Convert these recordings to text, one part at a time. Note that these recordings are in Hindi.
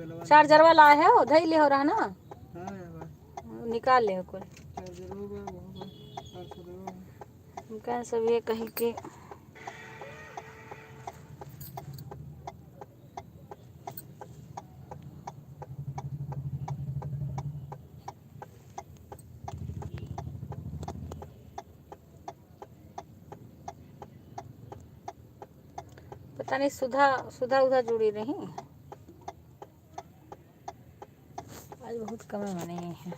चार्जर वाला है वो धैले हो रहा ना। निकाल ले कोई कह सब ये कहीं के पता नहीं सुधा सुधा उधा जुड़ी नहीं। आज बहुत कम बने हैं,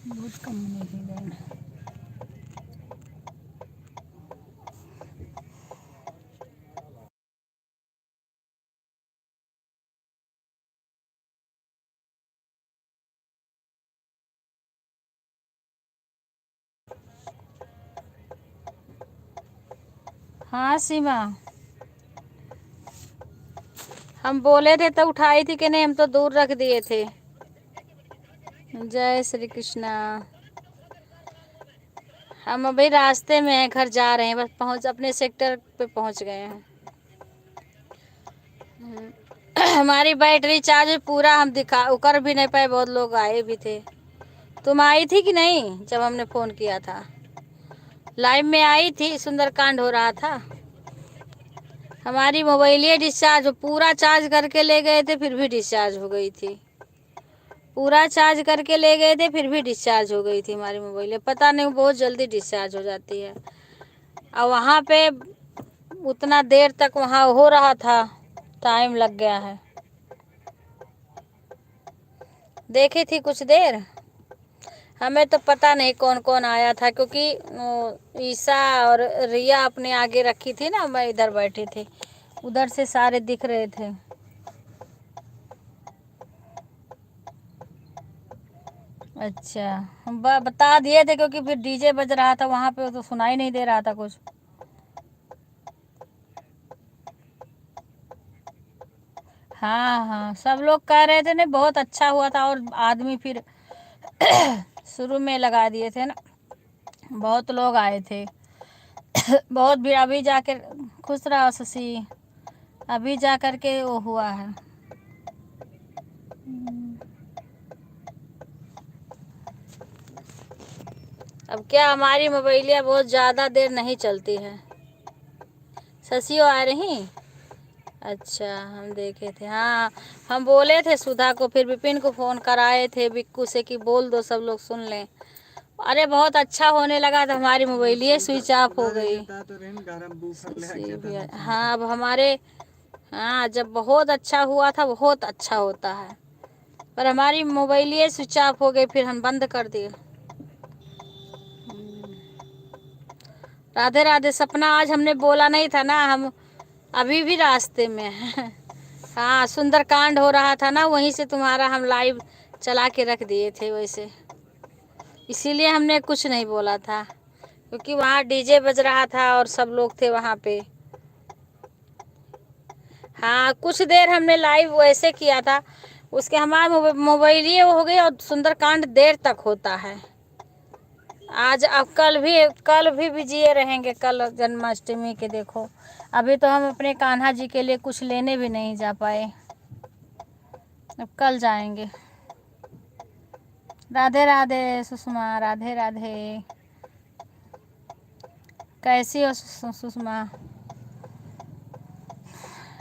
बहुत कम बने ही गए। हाँ सीमा, हम बोले थे तो उठाई थी कि नहीं? हम तो दूर रख दिए थे। जय श्री कृष्णा। हम अभी रास्ते में हैं, घर जा रहे हैं, बस अपने सेक्टर पे पहुंच गए हैं। हमारी बैटरी चार्ज पूरा हम दिखा कर भी नहीं पाए, बहुत लोग आए भी थे। तुम आई थी कि नहीं जब हमने फ़ोन किया था? लाइव में आई थी, सुंदरकांड हो रहा था। हमारी मोबाइल डिस्चार्ज पूरा चार्ज करके ले गए थे, फिर भी डिस्चार्ज हो गई थी। पूरा चार्ज करके ले गए थे, फिर भी डिस्चार्ज हो गई थी हमारी मोबाइल। पता नहीं बहुत जल्दी डिस्चार्ज हो जाती है। और वहाँ पे उतना देर तक वहाँ हो रहा था, टाइम लग गया है। देखी थी कुछ देर। हमें तो पता नहीं कौन कौन आया था, क्योंकि ईसा और रिया अपने आगे रखी थी ना, मैं इधर बैठी थी, उधर से सारे दिख रहे थे। अच्छा, हम बता दिए थे, क्योंकि फिर डीजे बज रहा था वहाँ पे, तो सुनाई नहीं दे रहा था कुछ। हाँ हाँ, सब लोग कह रहे थे नहीं बहुत अच्छा हुआ था, और आदमी फिर शुरू में लगा दिए थे ना, बहुत लोग आए थे। बहुत भीड़। अभी जाकर खुश रहा शशि, अभी जा कर के वो हुआ है। अब क्या हमारी मोबाइलियाँ बहुत ज़्यादा देर नहीं चलती है। शशि आ रही? अच्छा, हम देखे थे। हाँ, हम बोले थे सुधा को, फिर विपिन को फ़ोन कराए थे, बिक्कू से कि बोल दो सब लोग सुन लें। अरे बहुत अच्छा होने लगा तो हमारी मोबाइल ये स्विच ऑफ हो गई। हाँ अब हमारे, हाँ जब बहुत अच्छा हुआ था, बहुत अच्छा होता है, पर हमारी मोबाइल ये स्विच ऑफ हो गई, फिर हम बंद कर दिए। राधे राधे। सपना आज हमने बोला नहीं था ना, हम अभी भी रास्ते में हैं। हाँ, सुंदरकांड हो रहा था ना, वहीं से तुम्हारा हम लाइव चला के रख दिए थे वैसे, इसीलिए हमने कुछ नहीं बोला था, क्योंकि वहाँ डीजे बज रहा था और सब लोग थे वहाँ पे। हाँ, कुछ देर हमने लाइव वैसे किया था, उसके हमारा मोबाइल ये हो गई, और सुंदरकांड देर तक होता है। आज अब कल भी बिजी रहेंगे, कल जन्माष्टमी के। देखो अभी तो हम अपने कान्हा जी के लिए कुछ लेने भी नहीं जा पाए, अब कल जाएंगे। राधे राधे सुषमा, राधे राधे। कैसी हो सुषमा?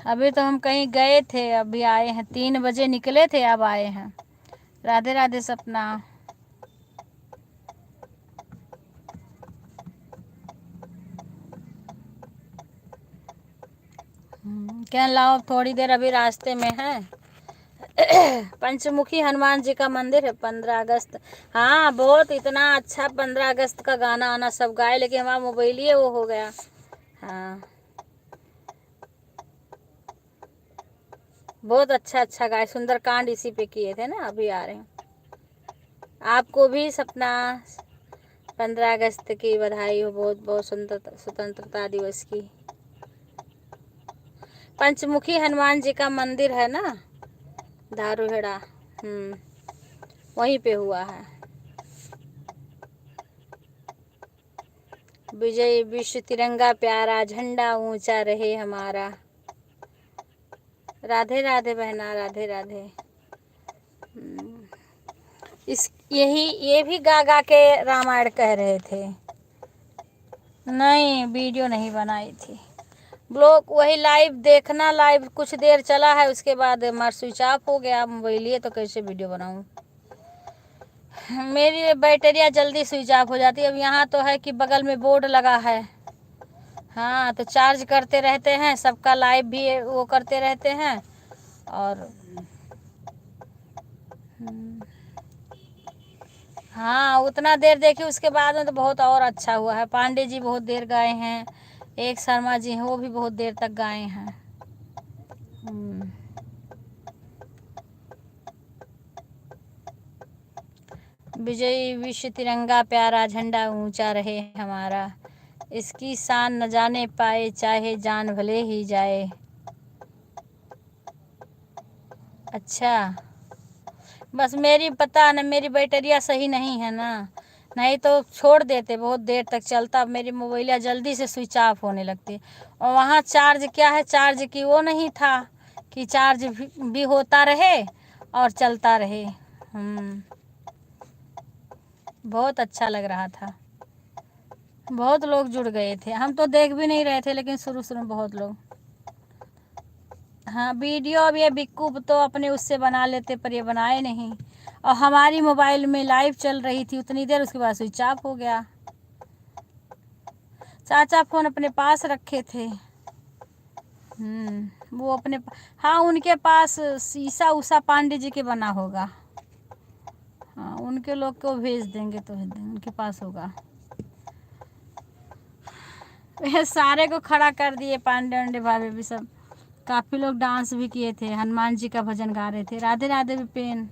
अभी तो हम कहीं गए थे, अभी आए हैं, 3 बजे निकले थे, अब आए हैं। राधे राधे सपना। क्या लाओ, थोड़ी देर अभी रास्ते में है। पंचमुखी हनुमान जी का मंदिर है, 15 अगस्त। हाँ बहुत, इतना अच्छा 15 अगस्त का गाना आना सब गाए, लेकिन हमारा मोबाइल ही वो हो गया। हाँ बहुत अच्छा अच्छा गाए, सुंदरकांड इसी पे किए थे ना, अभी आ रहे हैं। आपको भी सपना 15 अगस्त की बधाई हो, बहुत बहुत स्वतंत्रता दिवस की। पंचमुखी हनुमान जी का मंदिर है ना, धारूहेड़ा, वहीं पे हुआ है। विजय विश्व तिरंगा प्यारा, झंडा ऊंचा रहे हमारा। राधे राधे बहना, राधे राधे। इस ये भी गा गा के रामायण कह रहे थे। नहीं, वीडियो नहीं बनाई थी। ब्लॉग वही लाइव देखना, लाइव कुछ देर चला है, उसके बाद हमारा स्विच ऑफ हो गया मोबाइल, ये तो कैसे वीडियो बनाऊं। मेरी बैटरिया जल्दी स्विच ऑफ हो जाती है। अब यहाँ तो है कि बगल में बोर्ड लगा है, हाँ, तो चार्ज करते रहते हैं, सबका लाइव भी वो करते रहते हैं। और हाँ, उतना देर देखी, उसके बाद में तो बहुत और अच्छा हुआ है। पांडे जी बहुत देर गाए हैं, एक शर्मा जी हैं, वो भी बहुत देर तक गाए हैं। विजयी विश्व तिरंगा प्यारा, झंडा ऊंचा रहे हमारा, इसकी शान न जाने पाए, चाहे जान भले ही जाए। अच्छा, बस मेरी पता न, मेरी बैटरिया सही नहीं है ना, नहीं तो छोड़ देते, बहुत देर तक चलता। मेरी मोबाइल जल्दी से स्विच ऑफ होने लगती। और वहाँ चार्ज क्या है, चार्ज की वो नहीं था कि चार्ज भी होता रहे और चलता रहे। बहुत अच्छा लग रहा था, बहुत लोग जुड़ गए थे। हम तो देख भी नहीं रहे थे, लेकिन शुरू शुरू में बहुत लोग। हाँ, वीडियो अब ये बिक्कू तो अपने उससे बना लेते, पर ये बनाए नहीं। और हमारी मोबाइल में लाइव चल रही थी उतनी देर, उसके बाद स्विच ऑफ हो गया। चाचा फोन अपने पास रखे थे। वो अपने, हाँ, उनके पास शीशा उषा पांडे जी के बना होगा। हाँ, उनके लोग को भेज देंगे तो उनके पास होगा। सारे को खड़ा कर दिए, पांडे वांडे भाभी भी सब। काफी लोग डांस भी किए थे, हनुमान जी का भजन गा रहे थे। राधे राधे विपिन।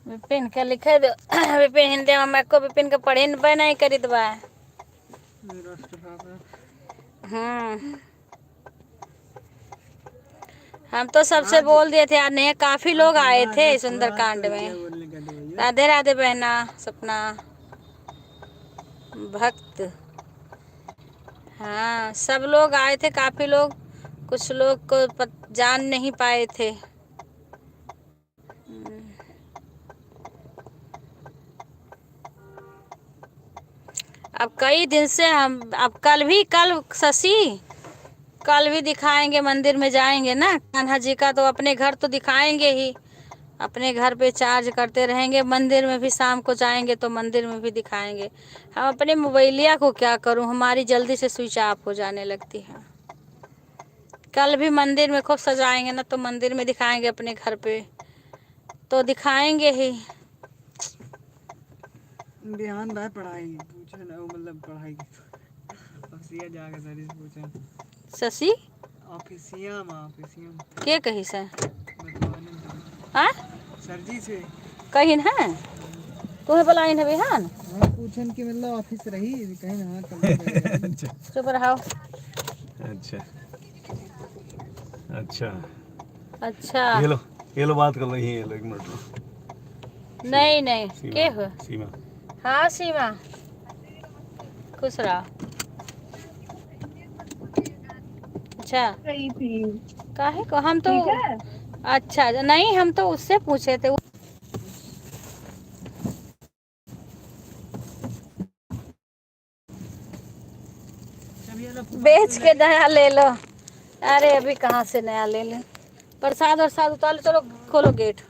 विपिन के लिखे दो। विपिन हिंदी में मैं को विपिन के पढ़े नहीं करी दबा। हम तो सबसे बोल दिए थे यार, नहीं, काफी लोग आए थे सुंदरकांड में। राधे राधे बहना, सपना भक्त। हाँ, सब लोग आए थे, काफी लोग। कुछ लोग को जान नहीं पाए थे। अब कई दिन से हम, अब कल शशि, कल भी दिखाएंगे, मंदिर में जाएंगे ना कान्हा जी का, तो अपने घर तो दिखाएंगे ही, अपने घर पे चार्ज करते रहेंगे। मंदिर में भी शाम को जाएंगे तो मंदिर में भी दिखाएंगे। हम अपने मोबाइलिया को क्या करूं, हमारी जल्दी से स्विच ऑफ हो जाने लगती है। कल भी मंदिर में खूब सजाएंगे ना, तो मंदिर में दिखाएंगे, अपने घर पे तो दिखाएंगे ही। ध्यान भाई पढ़ाई पूछे ना, मतलब पढ़ाई ऑफिसिया जाके सर से पूछे। शशि ऑफिसिया के कही से आ सर जी से कही ना, तुम्हें बुलाई ना बिहान। हाँ, पूछन की मतलब ऑफिस रही कहीं ना कल। चुप रहो। अच्छा अच्छा अच्छा, ये लो बात कर रही है, ये लो, एक मिनट लो। नहीं नहीं, के हो? सीमा। हाँ सीमा, खुश रहो। अच्छा, काहे को? हम तो अच्छा नहीं, हम तो उससे पूछे थे। बेच के नया ले लो। अरे अभी कहाँ से नया ले लें, प्रसाद और साथ उतार लो। चलो खोलो गेट।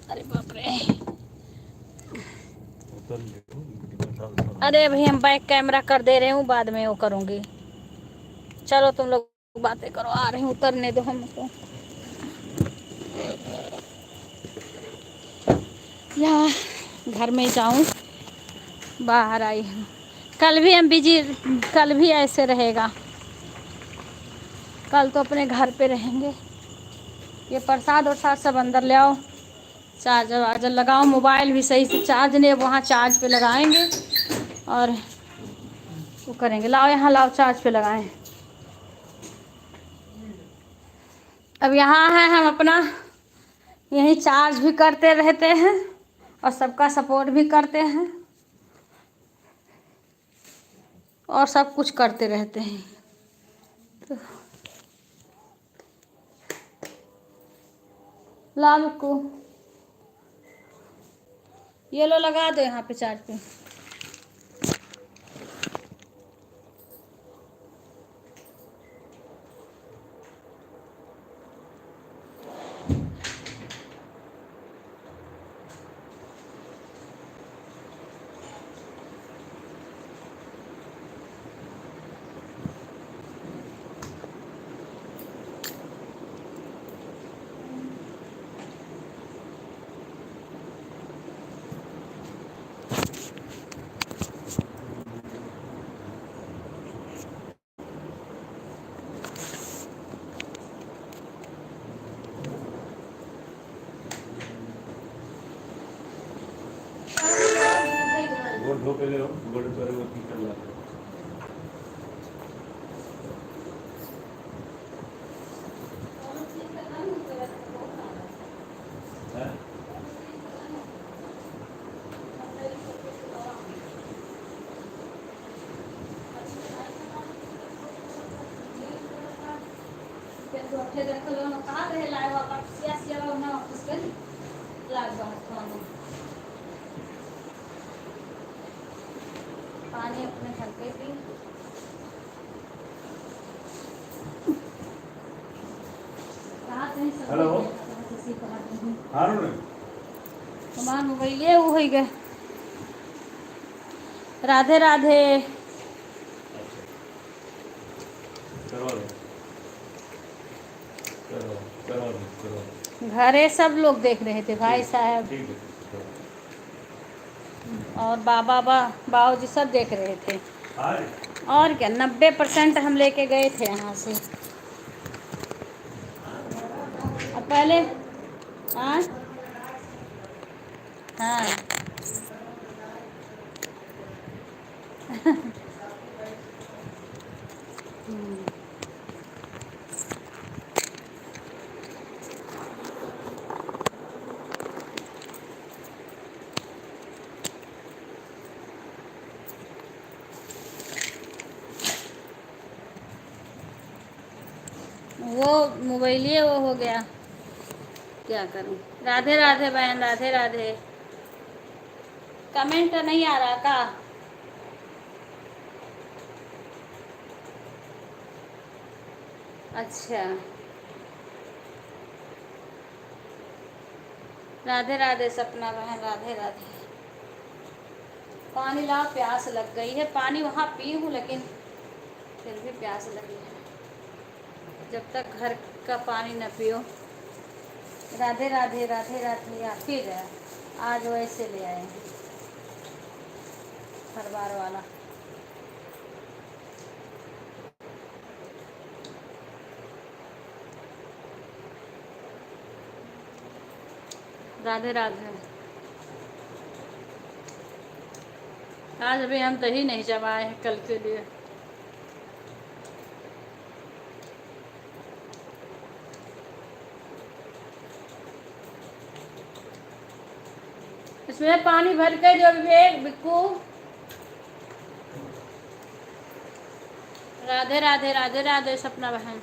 अरे बाप रे, अरे अभी हम बैक कैमरा कर दे रहे हूँ, बाद में वो करूँगी। चलो तुम लोग बातें करो, आ रही हूँ, उतरने दो हमको। यहाँ घर में जाऊँ, बाहर आई हूँ। कल भी हम बिजी, कल भी ऐसे रहेगा, कल तो अपने घर पे रहेंगे। ये प्रसाद और साथ सब अंदर ले आओ, चार्जर वार्जर लगाओ, मोबाइल भी सही से चार्ज नहीं, वहाँ चार्ज पे लगाएंगे और वो करेंगे। लाओ यहाँ, लाओ चार्ज पे लगाएं। अब यहाँ है, हम अपना यहीं चार्ज भी करते रहते हैं और सबका सपोर्ट भी करते हैं और सब कुछ करते रहते हैं। तो लाल को ये लो लगा दो यहाँ पे चार्ज पे। वो दो पहले बड़े सारे वो की कर ला है पानी अपने घर पे पी। हेलो हारून हमार मोबाइल ये हो गए। राधे राधे। करवा दो करवा घरे सब लोग देख रहे थे, भाई साहब ठीक है और बाबू जी सब देख रहे थे। आज और क्या 90% हम लेके गए थे यहाँ से। अब पहले हाँ हाँ वो मोबाइल ये वो हो गया, क्या करूं। राधे राधे बहन, राधे राधे। कमेंट नहीं आ रहा का? अच्छा राधे राधे सपना बहन, राधे राधे। पानी लाओ, प्यास लग गई है। पानी वहाँ पी हूँ लेकिन फिर भी प्यास लगी है। जब तक घर का पानी न पियो। राधे राधे राधे राधे। या फिर आज वैसे ले आए हैं हर बार वाला। राधे राधे। आज अभी हम दही नहीं जमाए हैं कल के लिए। इसमें पानी भर के जो विवेक बिक्कू। राधे राधे राधे राधे सपना बहन।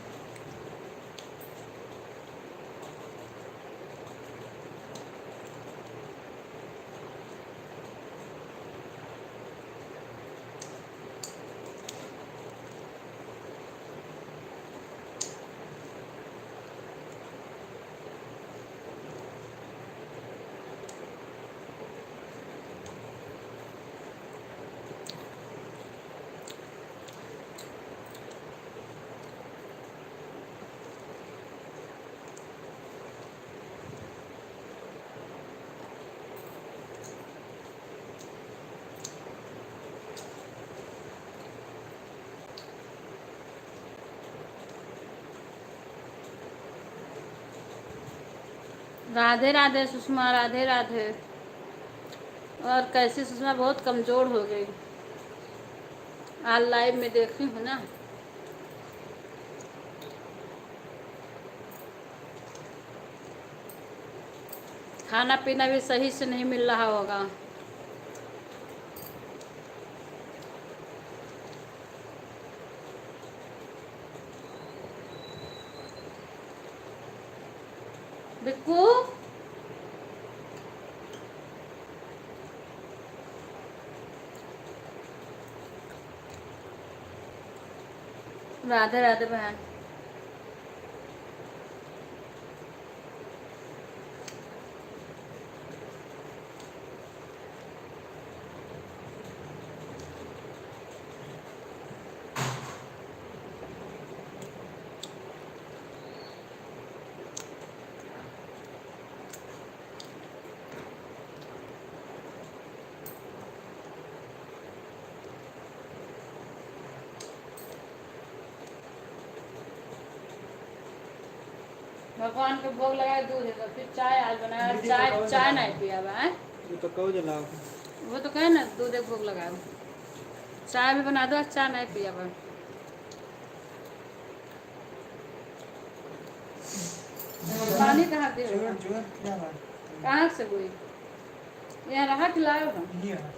राधे राधे सुषमा, राधे राधे। और कैसी सुषमा बहुत कमज़ोर हो गई। आज लाइव में देखी हूँ ना। खाना पीना भी सही से नहीं मिल रहा होगा। बिक्कू राधे राधे बहन। भगवान के भोग लगाए दूध है तो फिर चाय आज बनाया। चाय चाय नहीं पिया हुआ है। ये तो कहो जलाओ। वो तो कहे ना दूध एक भोग लगाओ। चाय भी बना दो, चाय नहीं पिया हुआ। पानी कहाँ दे रहे हो? जोर क्या बात? कहाँ से हुई? यहाँ रहा खिलाओ ना। ये है।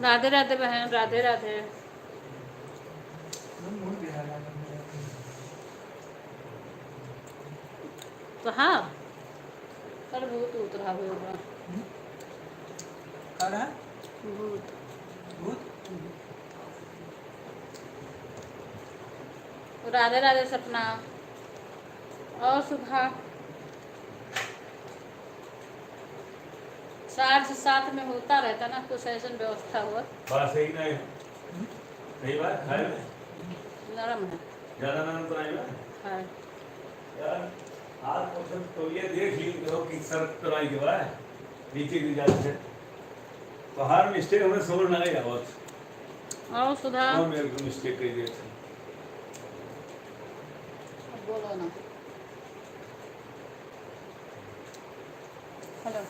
राधे राधे बहन, राधे राधे। तो हाँ पर भूत उतरा हुआ होगा। कौन है? भूत भूत? राधे राधे सपना। और सुबह 4 से 7 में होता रहता ना कुछ ऐसा व्यवस्था हुआ। बात सही नहीं सही बात है। नरम है। ज्यादा नरम तो नहीं है है। यार। आज तो ये देख ली करो कि सर तो नहीं के बाद नीचे गिर जाते थे बाहर मिस्टेक हमें सोच ना गया बहुत और सुधा और मेरे को मिस्टेक कर दिए थे। बोलो ना। हेलो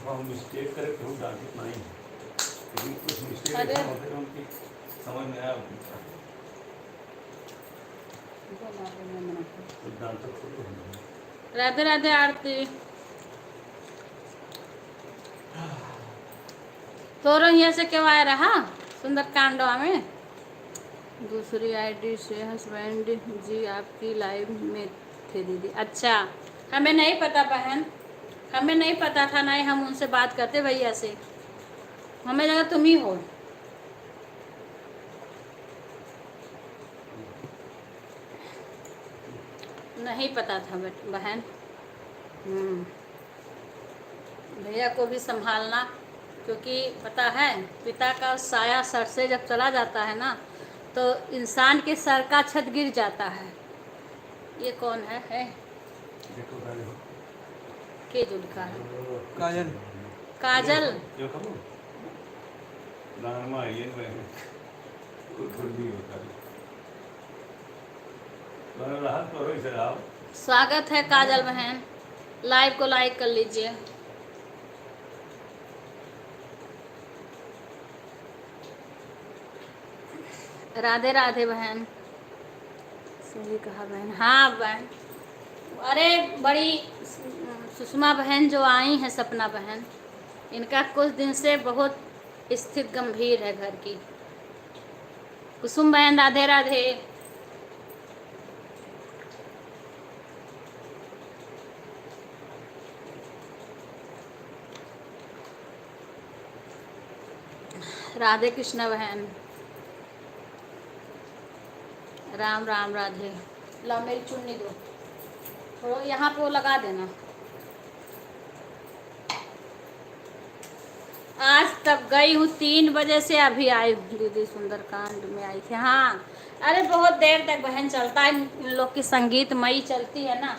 हम मिस्टेक करे तो डांटित नहीं लेकिन कुछ मिस्टेक अरे। ऐसे होते हैं उनकी समझ में आया कुछ डांटो तो राधे राधे आरती। तोरो यहाँ से क्यों आया रहा सुंदरकांडवा में? दूसरी आईडी से हस्बैंड जी आपकी लाइव में थे दीदी। अच्छा हमें नहीं पता बहन, हमें नहीं पता था, नहीं हम उनसे बात करते भैया से, हमें लगा तुम ही हो। नहीं पता था बहन। भैया को भी संभालना, क्योंकि पता है पिता का साया सर से जब चला जाता है ना तो इंसान के सर का छत गिर जाता है। ये कौन है? देखो गाने के जो लिखा है? काजल। काजल। जो कहो नामा ये में कुछ भी होता है तो राहत करो इसे आओ। स्वागत है काजल बहन, लाइव को लाइक कर लीजिए। राधे राधे बहन। सही कहा बहन। हाँ बहन, अरे बड़ी सुषमा बहन जो आई हैं, सपना बहन, इनका कुछ दिन से बहुत स्थिति गंभीर है घर की। कुसुम बहन राधे राधे। राधे कृष्ण बहन। राम राम राधे। ला मेरी चुन्नी दो, थोड़ा यहाँ पे वो लगा देना। आज तक गई हूँ 3 बजे से, अभी आई हूँ दीदी। सुंदरकांड में आई थी। हाँ अरे बहुत देर तक बहन चलता है इन लोग की संगीतमयी चलती है ना।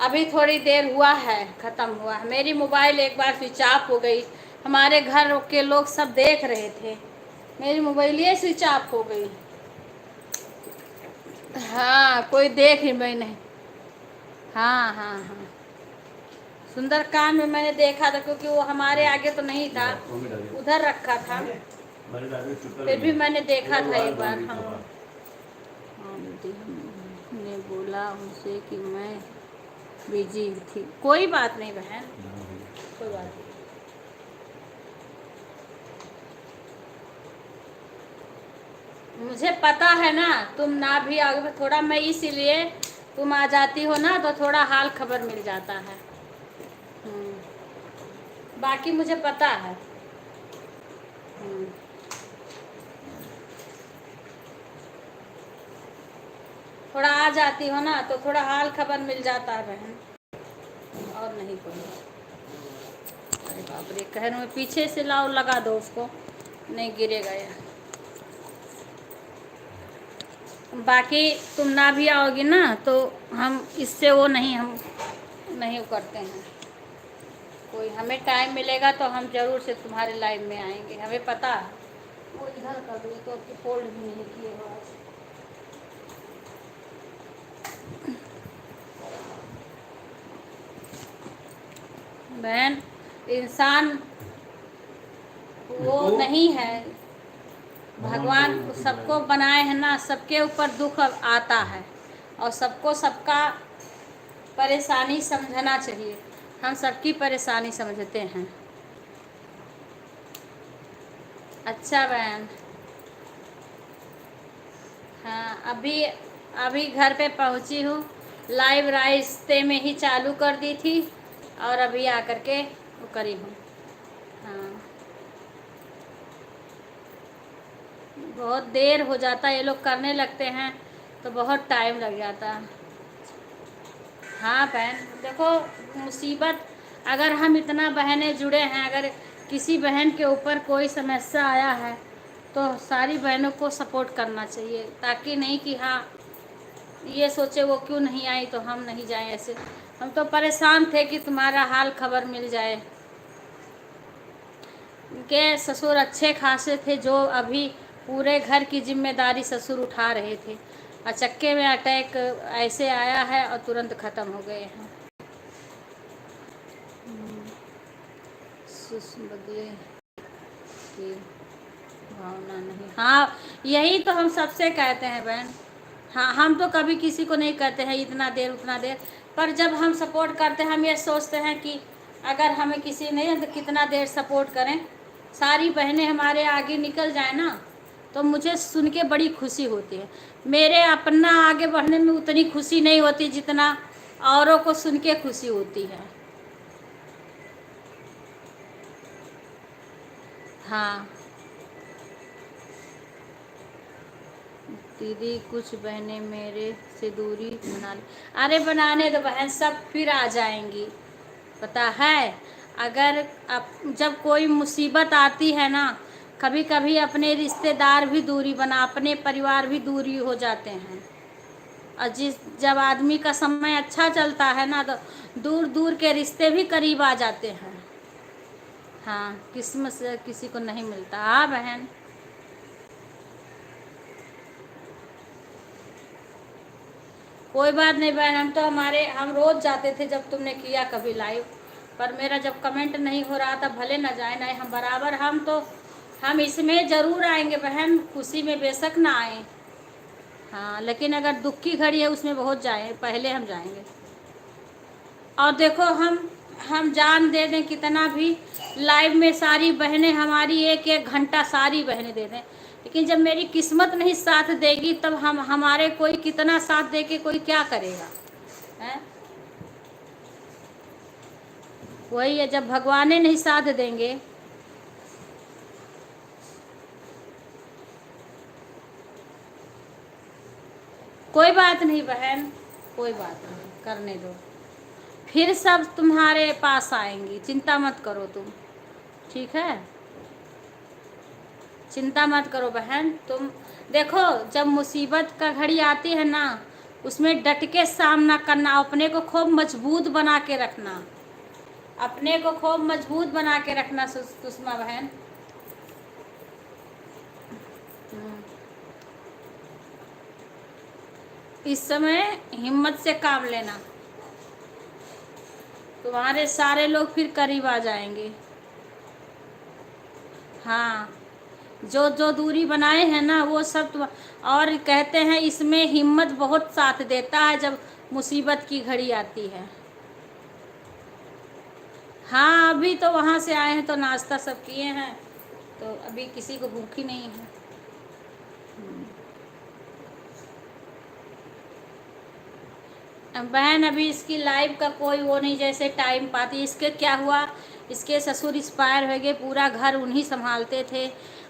अभी थोड़ी देर हुआ है ख़त्म हुआ है। मेरी मोबाइल एक बार स्विच ऑफ हो गई, हमारे घर के लोग सब देख रहे थे, मेरी मोबाइल ये स्विच ऑफ हो गई। हाँ कोई देख ही मैं नहीं। हाँ हाँ हाँ सुंदरकांड में मैंने देखा था, क्योंकि वो हमारे आगे तो नहीं था, उधर रखा था, फिर भी मैंने देखा था एक बार। हाँ, हमने बोला उनसे कि मैं बिजी थी। कोई बात नहीं बहन, कोई बात नहीं। मुझे पता है ना, तुम ना भी आओगे थोड़ा, मैं इसीलिए, तुम आ जाती हो ना तो थोड़ा हाल खबर मिल जाता है। बाकी मुझे पता है। थोड़ा आ जाती हो ना तो थोड़ा हाल खबर मिल जाता है बहन, और नहीं कोई। अरे बाप रे, कह रहे पीछे से लाओ, लगा दो उसको, नहीं गिरेगा यार। बाकी तुम ना भी आओगी ना तो हम इससे वो नहीं, हम नहीं वो करते हैं। कोई हमें टाइम मिलेगा तो हम जरूर से तुम्हारे लाइव में आएंगे, हमें पता है। वो इधर कर दो तो फोल्ड भी नहीं किए हो आज। बहन, इंसान वो नहीं है, भगवान सबको बनाए हैं ना, सबके ऊपर दुख आता है, और सबको सबका परेशानी समझना चाहिए। हम सबकी परेशानी समझते हैं। अच्छा बहन, हाँ, अभी घर पे पहुंची हूँ। लाइव रास्ते में ही चालू कर दी थी, और अभी आकर के वो करी हूँ। हाँ, बहुत देर हो जाता है, ये लोग करने लगते हैं तो बहुत टाइम लग जाता है। हाँ बहन, देखो मुसीबत, अगर हम इतना बहनें जुड़े हैं, अगर किसी बहन के ऊपर कोई समस्या आया है तो सारी बहनों को सपोर्ट करना चाहिए, ताकि नहीं कि हाँ ये सोचे वो क्यों नहीं आई तो हम नहीं जाएं। ऐसे हम तो परेशान थे कि तुम्हारा हाल खबर मिल जाए। उनके ससुर अच्छे खासे थे, जो अभी पूरे घर की जिम्मेदारी ससुर उठा रहे थे, अचक्के में अटैक ऐसे आया है और तुरंत ख़त्म हो गए हैं। बदले की भावना नहीं। हाँ, यही तो हम सबसे कहते हैं बहन। हाँ, हम तो कभी किसी को नहीं कहते हैं इतना देर उतना देर, पर जब हम सपोर्ट करते हैं, हम ये सोचते हैं कि अगर हमें किसी ने तो कितना देर सपोर्ट करें, सारी बहनें हमारे आगे निकल जाए ना, तो मुझे सुन के बड़ी खुशी होती है। मेरे अपना आगे बढ़ने में उतनी खुशी नहीं होती जितना औरों को सुन के खुशी होती है। हाँ दीदी, कुछ बहनें मेरे से दूरी बना ली। अरे बनाने दो बहन, सब फिर आ जाएंगी। पता है, अगर जब कोई मुसीबत आती है ना, कभी कभी अपने रिश्तेदार भी दूरी बना, अपने परिवार भी दूरी हो जाते हैं। और जब आदमी का समय अच्छा चलता है ना, तो दूर दूर के रिश्ते भी करीब आ जाते हैं। हाँ, किस्मत से किसी को नहीं मिलता। हाँ बहन, कोई बात नहीं बहन, हम रोज जाते थे जब तुमने किया कभी लाइव, पर मेरा जब कमेंट नहीं हो रहा था, भले न जाए ना, हम बराबर, हम इसमें ज़रूर आएंगे बहन, खुशी में बेशक ना आए। हाँ, लेकिन अगर दुख की घड़ी है उसमें बहुत जाए, पहले हम जाएंगे। और देखो, हम जान दे दें कितना भी, लाइव में सारी बहनें हमारी एक एक घंटा सारी बहनें दे दें, लेकिन जब मेरी किस्मत नहीं साथ देगी तब हमारे कोई कितना साथ दे के कोई क्या करेगा है? वही है, जब भगवाने नहीं साथ देंगे। कोई बात नहीं बहन, कोई बात नहीं, करने दो, फिर सब तुम्हारे पास आएंगी, चिंता मत करो तुम, ठीक है? चिंता मत करो बहन तुम। देखो, जब मुसीबत का घड़ी आती है ना, उसमें डट के सामना करना, अपने को खूब मजबूत बना के रखना, अपने को खूब मजबूत बना के रखना सुषमा बहन। इस समय हिम्मत से काम लेना। तुम्हारे सारे लोग फिर करीब आ जाएंगे। हाँ, जो जो दूरी बनाए हैं ना वो सब और कहते हैं इसमें हिम्मत बहुत साथ देता है जब मुसीबत की घड़ी आती है। हाँ, अभी तो वहाँ से आए हैं तो नाश्ता सब किए हैं, तो अभी किसी को भूख ही नहीं है। बहन अभी इसकी लाइफ का कोई वो नहीं, जैसे टाइम पाती। इसके क्या हुआ, इसके ससुर एक्सपायर हो गए, पूरा घर उन्हीं संभालते थे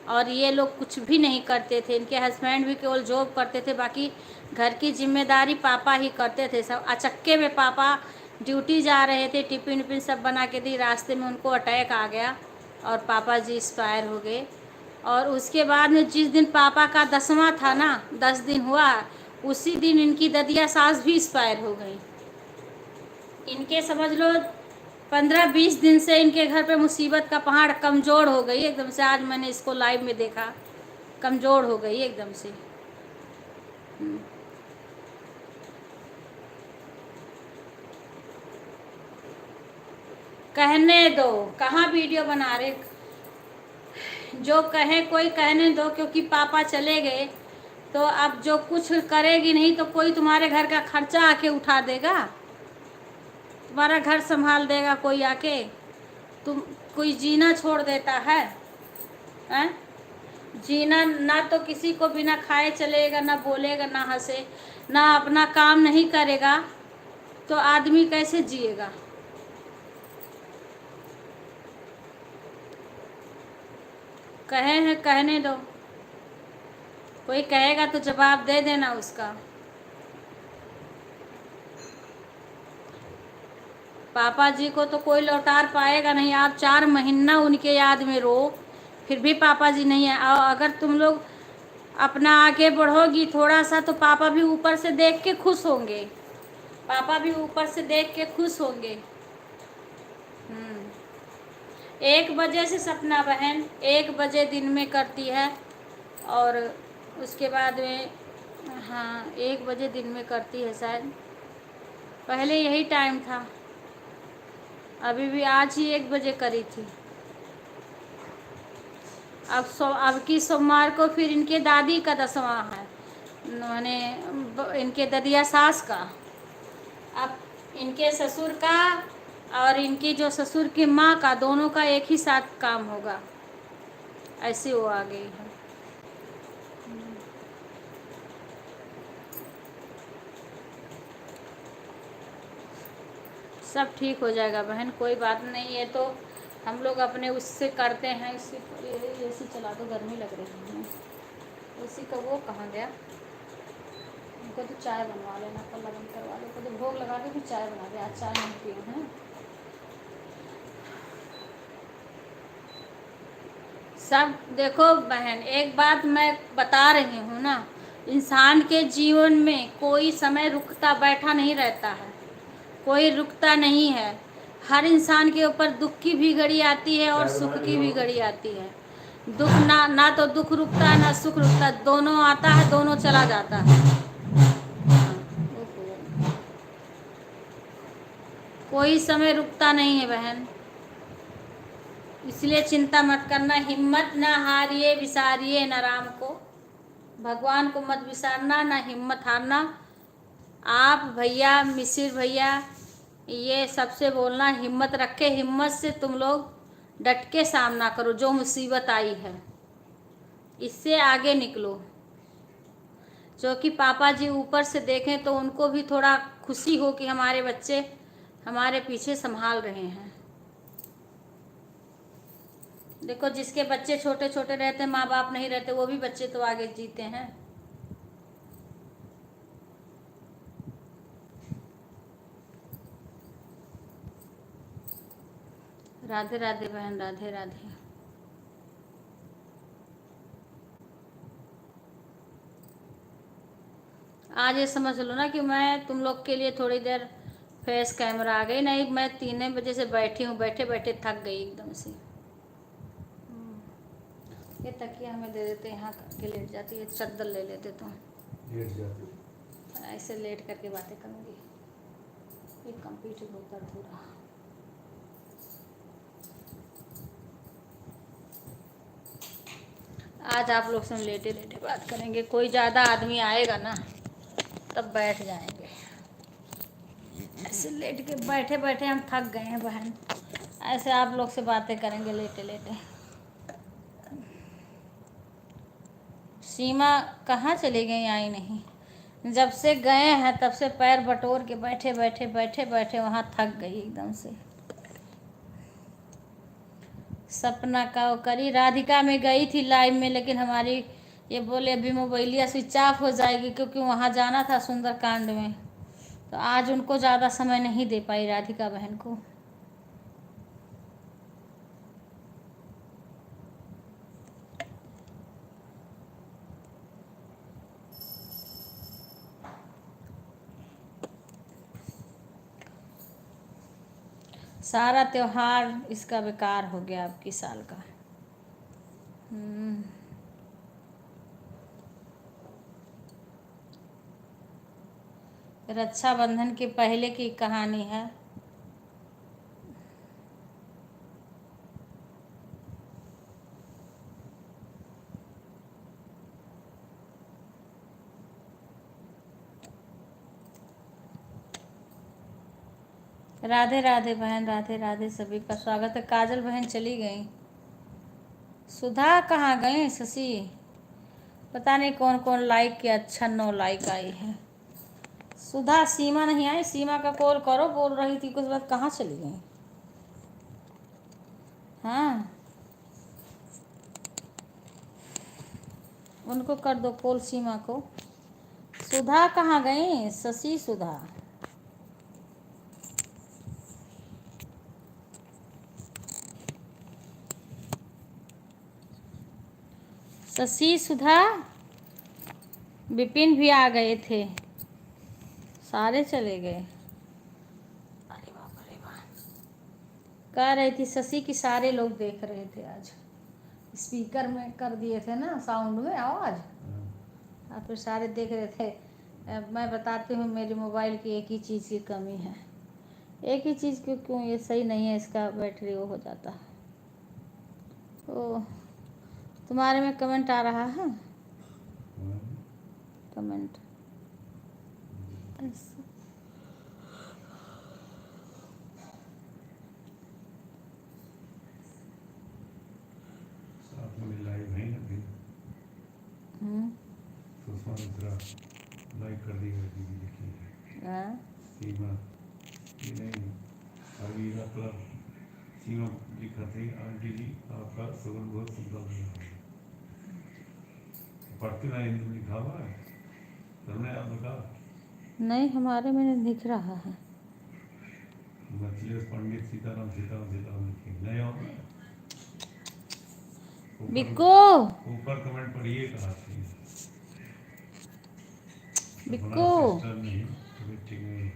और ये लोग कुछ भी नहीं करते थे। इनके हस्बैंड भी केवल जॉब करते थे, बाकी घर की जिम्मेदारी पापा ही करते थे सब। अचक्के में पापा ड्यूटी जा रहे थे, टिफिन विफिन सब बना के दी, रास्ते में उनको अटैक आ गया और पापा जी एक्सपायर हो गए। और उसके बाद में जिस दिन पापा का 10वां था ना, 10 दिन हुआ, उसी दिन इनकी ददिया सास भी एक्सपायर हो गई। इनके समझ लो 15-20 दिन से इनके घर पे मुसीबत का पहाड़ कमज़ोर हो गई एकदम से। आज मैंने इसको लाइव में देखा, कमज़ोर हो गई एकदम से। कहने दो, कहाँ वीडियो बना रहे, जो कहे कोई कहने दो, क्योंकि पापा चले गए तो अब जो कुछ करेगी नहीं तो कोई तुम्हारे घर का खर्चा आके उठा देगा, तुम्हारा घर संभाल देगा कोई आके? तुम कोई जीना छोड़ देता है, हैं? जीना ना तो किसी को बिना खाए चलेगा, ना बोलेगा, ना हंसे, ना अपना काम नहीं करेगा, तो आदमी कैसे जिएगा? कहे हैं कहने दो, कोई कहेगा तो जवाब दे देना उसका। पापा जी को तो कोई लौटार पाएगा नहीं। आप 4 महीना उनके याद में रो, फिर भी पापा जी नहीं है। और अगर तुम लोग अपना आगे बढ़ोगी थोड़ा सा तो पापा भी ऊपर से देख के खुश होंगे, पापा भी ऊपर से देख के खुश होंगे। 1 बजे से सपना बहन 1 बजे दिन में करती है और उसके बाद में, हाँ 1 बजे दिन में करती है शायद, पहले यही टाइम था। अभी भी आज ही 1 बजे करी थी। अब की सोमवार को फिर इनके दादी का 10वां है, मैंने इनके ददिया सास का, अब इनके ससुर का और इनकी जो ससुर की माँ का, दोनों का एक ही साथ काम होगा। ऐसे वो आ गई है। सब ठीक हो जाएगा बहन, कोई बात नहीं है। तो हम लोग अपने उससे करते हैं। एसी चला दो, गर्मी लग रही है। एसी का वो कहाँ गया? उनको तो चाय बनवा लेना, पल्ला बंद करवा लो, तो भोग लगा के भी चाय बना दे। आज चाय नहीं पी हैं। सब देखो बहन, एक बात मैं बता रही हूँ ना, इंसान के जीवन में कोई समय रुकता बैठा नहीं रहता है, कोई रुकता नहीं है। हर इंसान के ऊपर दुख की भी घड़ी आती है और सुख की भी घड़ी आती है। दुख ना तो दुख रुकता है ना सुख रुकता, दोनों आता है, दोनों चला जाता है। कोई समय रुकता नहीं है बहन, इसलिए चिंता मत करना। हिम्मत ना हारिए, विसारिए ना राम को, भगवान को मत विसारना, ना हिम्मत हारना। आप भैया, मिसिर भैया, ये सबसे बोलना, हिम्मत रखे, हिम्मत से तुम लोग डट के सामना करो। जो मुसीबत आई है इससे आगे निकलो, जो कि पापा जी ऊपर से देखें तो उनको भी थोड़ा खुशी हो कि हमारे बच्चे हमारे पीछे संभाल रहे हैं। देखो, जिसके बच्चे छोटे छोटे रहते, माँ बाप नहीं रहते, वो भी बच्चे तो आगे जीते हैं। राधे राधे बहन, राधे राधे। आज ये समझ लो ना कि मैं तुम लोग के लिए थोड़ी देर फेस कैमरा आ गई, नहीं मैं 3 बजे से बैठी हूँ, बैठे बैठे थक गई एकदम से। ये तकिया हमें दे देते, यहाँ करके लेट जाती है, चद्दर ले लेते तो लेट जाती, ऐसे लेट करके बातें करूँगी। ये कंप्लीट होता पूरा। आज आप लोग से लेटे लेटे बात करेंगे, कोई ज़्यादा आदमी आएगा ना तब बैठ जाएंगे। ऐसे लेट के बैठे बैठे हम थक गए हैं बहन, ऐसे आप लोग से बातें करेंगे लेटे लेटे। सीमा कहाँ चली गई, आई नहीं। जब से गए हैं तब से पैर बटोर के बैठे बैठे बैठे बैठे वहाँ थक गई एकदम से। सपना का वो करी, राधिका में गई थी लाइव में, लेकिन हमारी ये बोले अभी मोबाइलिया स्विच ऑफ हो जाएगी, क्योंकि वहाँ जाना था सुंदरकांड में, तो आज उनको ज़्यादा समय नहीं दे पाई राधिका बहन को। सारा त्योहार इसका बेकार हो गया अब की साल का। रक्षाबंधन के पहले की कहानी है। राधे राधे बहन, राधे राधे, सभी का स्वागत है। काजल बहन चली गई, सुधा कहाँ गई, शशि पता नहीं कौन कौन लाइक किया, अच्छा 9 लाइक आई है। सुधा, सीमा नहीं आई, सीमा का कॉल करो, बोल रही थी कुछ बात, कहाँ चली गई। हाँ उनको कर दो कॉल, सीमा को। सुधा कहाँ गई, शशि सुधा। शशि सुधा, विपिन भी आ गए थे, सारे चले गए। अरे बाप रे बाप, कह रही थी शशि की सारे लोग देख रहे थे आज, स्पीकर में कर दिए थे ना साउंड में आवाज़, और फिर सारे देख रहे थे। मैं बताती हूँ मेरी मोबाइल की एक ही चीज़ की कमी है, एक ही चीज़ क्यों ये सही नहीं है, इसका बैटरी वो हो जाता है। ओ तुम्हारे में कमेंट आ रहा है, कमेंट लाइक कर दी है दीदी, देखिए सीमा ये नहीं अरवीरा क्लब, सीमा लिखा थी, आंटी जी आपका सुगंध बहुत सुंदर है। पढ़ती ना हिंदी में लिखा हुआ है, तुमने आप बता नहीं, हमारे में नहीं दिख रहा है। मछली पंडित सीताराम सीताराम सीताराम लिखे नहीं होगा। बिक्को, ऊपर कमेंट पढ़िए कहाँ से बिक्को नहीं, ठीक नहीं।